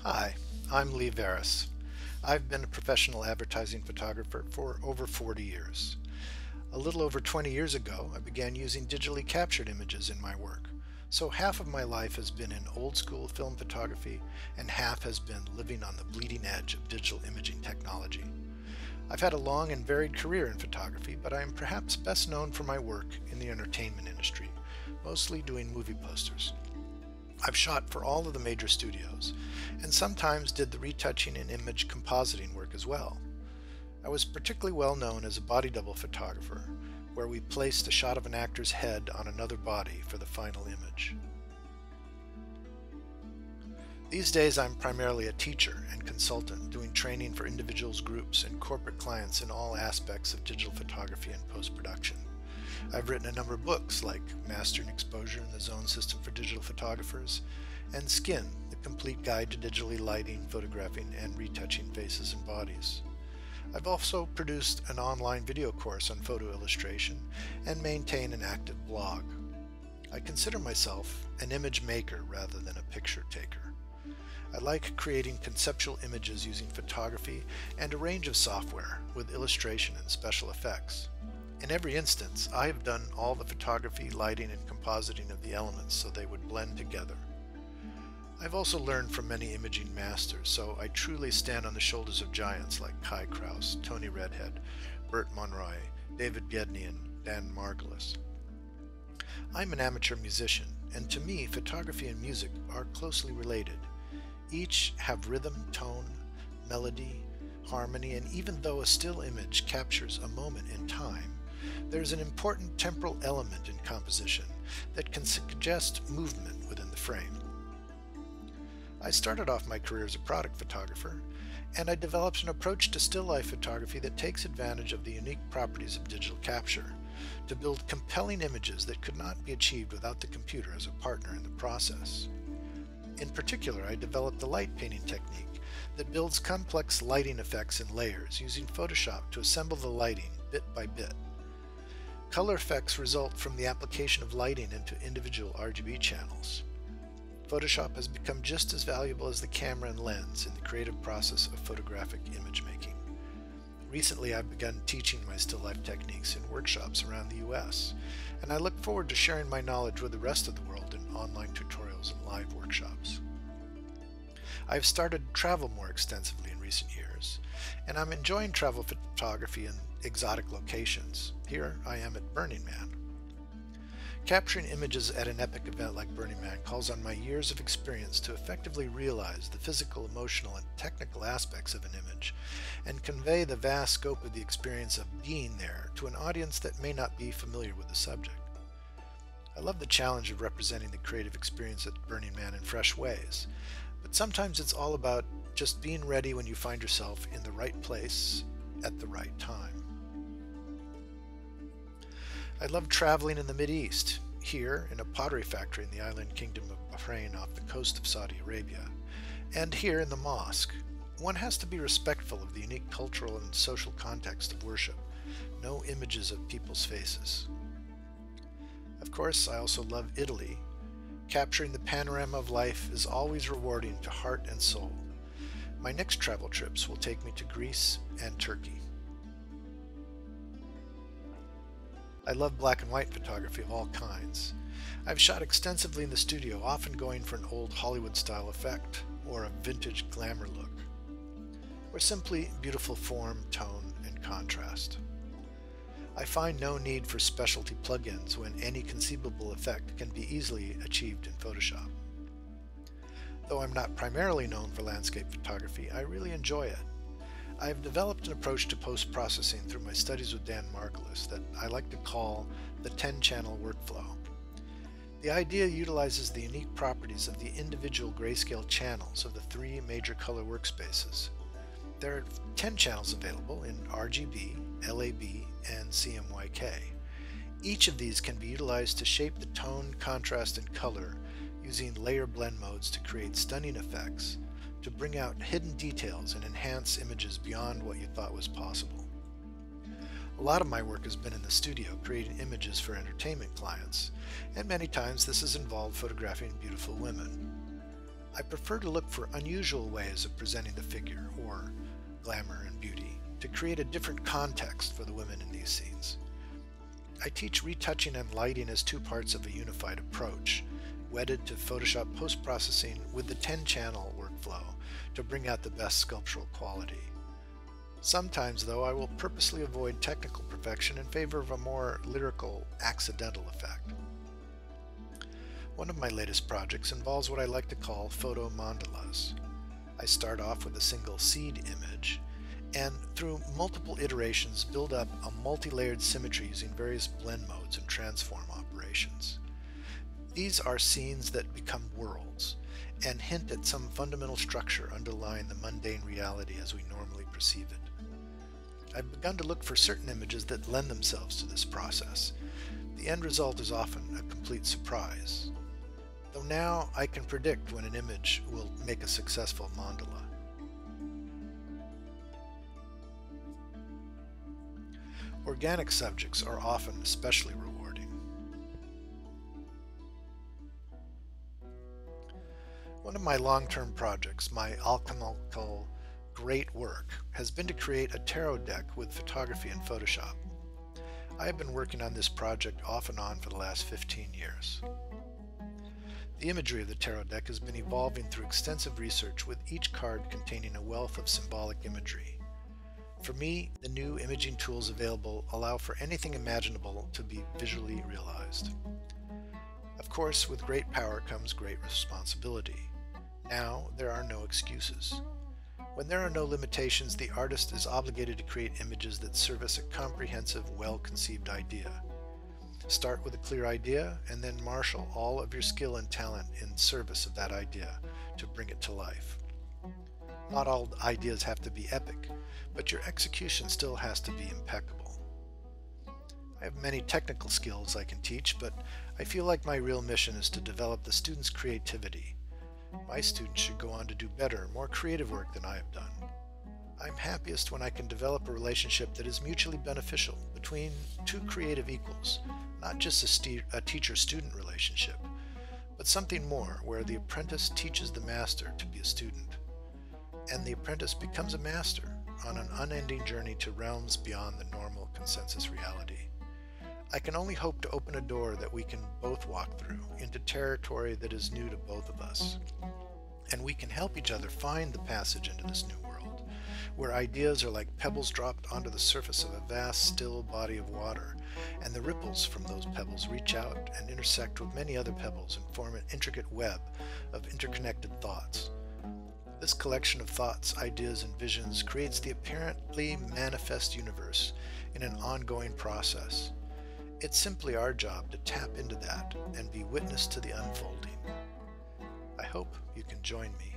Hi, I'm Lee Varis. I've been a professional advertising photographer for over 40 years. A little over 20 years ago, I began using digitally captured images in my work. So half of my life has been in old school film photography and half has been living on the bleeding edge of digital imaging technology. I've had a long and varied career in photography, but I am perhaps best known for my work in the entertainment industry, mostly doing movie posters. I've shot for all of the major studios, and sometimes did the retouching and image compositing work as well. I was particularly well known as a body double photographer, where we placed a shot of an actor's head on another body for the final image. These days I'm primarily a teacher and consultant, doing training for individuals, groups, and corporate clients in all aspects of digital photography and post-production. I've written a number of books like Mastering Exposure in the Zone System for Digital Photographers and Skin, the complete guide to digitally lighting, photographing, and retouching faces and bodies. I've also produced an online video course on photo illustration and maintain an active blog. I consider myself an image maker rather than a picture taker. I like creating conceptual images using photography and a range of software with illustration and special effects. In every instance, I have done all the photography, lighting, and compositing of the elements so they would blend together. I've also learned from many imaging masters, so I truly stand on the shoulders of giants like Kai Krause, Tony Redhead, Bert Monroy, David Gedney, and Dan Margulis. I'm an amateur musician, and to me, photography and music are closely related. Each have rhythm, tone, melody, harmony, and even though a still image captures a moment in time, there's an important temporal element in composition that can suggest movement within the frame. I started off my career as a product photographer, and I developed an approach to still life photography that takes advantage of the unique properties of digital capture to build compelling images that could not be achieved without the computer as a partner in the process. In particular, I developed the light painting technique that builds complex lighting effects in layers using Photoshop to assemble the lighting bit by bit. Color effects result from the application of lighting into individual RGB channels. Photoshop has become just as valuable as the camera and lens in the creative process of photographic image making. Recently, I've begun teaching my still life techniques in workshops around the US, and I look forward to sharing my knowledge with the rest of the world in online tutorials and live workshops. I've started to travel more extensively in recent years, and I'm enjoying travel photography in exotic locations. Here I am at Burning Man. Capturing images at an epic event like Burning Man calls on my years of experience to effectively realize the physical, emotional, and technical aspects of an image and convey the vast scope of the experience of being there to an audience that may not be familiar with the subject. I love the challenge of representing the creative experience at Burning Man in fresh ways, but sometimes it's all about just being ready when you find yourself in the right place at the right time. I love traveling in the Mideast, here in a pottery factory in the island kingdom of Bahrain off the coast of Saudi Arabia, and here in the mosque. One has to be respectful of the unique cultural and social context of worship. No images of people's faces. Of course, I also love Italy. Capturing the panorama of life is always rewarding to heart and soul. My next travel trips will take me to Greece and Turkey. I love black and white photography of all kinds. I've shot extensively in the studio, often going for an old Hollywood-style effect, or a vintage glamour look, or simply beautiful form, tone, and contrast. I find no need for specialty plugins when any conceivable effect can be easily achieved in Photoshop. Though I'm not primarily known for landscape photography, I really enjoy it. I've developed an approach to post-processing through my studies with Dan Margulis that I like to call the 10-channel workflow. The idea utilizes the unique properties of the individual grayscale channels of the three major color workspaces. There are 10 channels available in RGB, LAB, and CMYK. Each of these can be utilized to shape the tone, contrast, and color using layer blend modes to create stunning effects, to bring out hidden details and enhance images beyond what you thought was possible. A lot of my work has been in the studio creating images for entertainment clients, and many times this has involved photographing beautiful women. I prefer to look for unusual ways of presenting the figure, or glamour and beauty, to create a different context for the women in these scenes. I teach retouching and lighting as two parts of a unified approach, wedded to Photoshop post-processing with the 10-channel workflow to bring out the best sculptural quality. Sometimes, though, I will purposely avoid technical perfection in favor of a more lyrical, accidental effect. One of my latest projects involves what I like to call photo mandalas. I start off with a single seed image, and through multiple iterations build up a multi-layered symmetry using various blend modes and transform operations. These are scenes that become worlds, and hint at some fundamental structure underlying the mundane reality as we normally perceive it. I've begun to look for certain images that lend themselves to this process. The end result is often a complete surprise, though now I can predict when an image will make a successful mandala. Organic subjects are often especially rewarding. One of my long-term projects, my alchemical great work, has been to create a tarot deck with photography and Photoshop. I have been working on this project off and on for the last 15 years. The imagery of the tarot deck has been evolving through extensive research, with each card containing a wealth of symbolic imagery. For me, the new imaging tools available allow for anything imaginable to be visually realized. Of course, with great power comes great responsibility. Now, there are no excuses. When there are no limitations, the artist is obligated to create images that service a comprehensive, well-conceived idea. Start with a clear idea, and then marshal all of your skill and talent in service of that idea to bring it to life. Not all ideas have to be epic, but your execution still has to be impeccable. I have many technical skills I can teach, but I feel like my real mission is to develop the student's creativity. My students should go on to do better, more creative work than I have done. I'm happiest when I can develop a relationship that is mutually beneficial between two creative equals, not just a teacher-student relationship, but something more, where the apprentice teaches the master to be a student, and the apprentice becomes a master on an unending journey to realms beyond the normal consensus reality. I can only hope to open a door that we can both walk through into territory that is new to both of us, and we can help each other find the passage into this new world, where ideas are like pebbles dropped onto the surface of a vast, still body of water, and the ripples from those pebbles reach out and intersect with many other pebbles and form an intricate web of interconnected thoughts. This collection of thoughts, ideas, and visions creates the apparently manifest universe in an ongoing process. It's simply our job to tap into that and be witness to the unfolding. I hope you can join me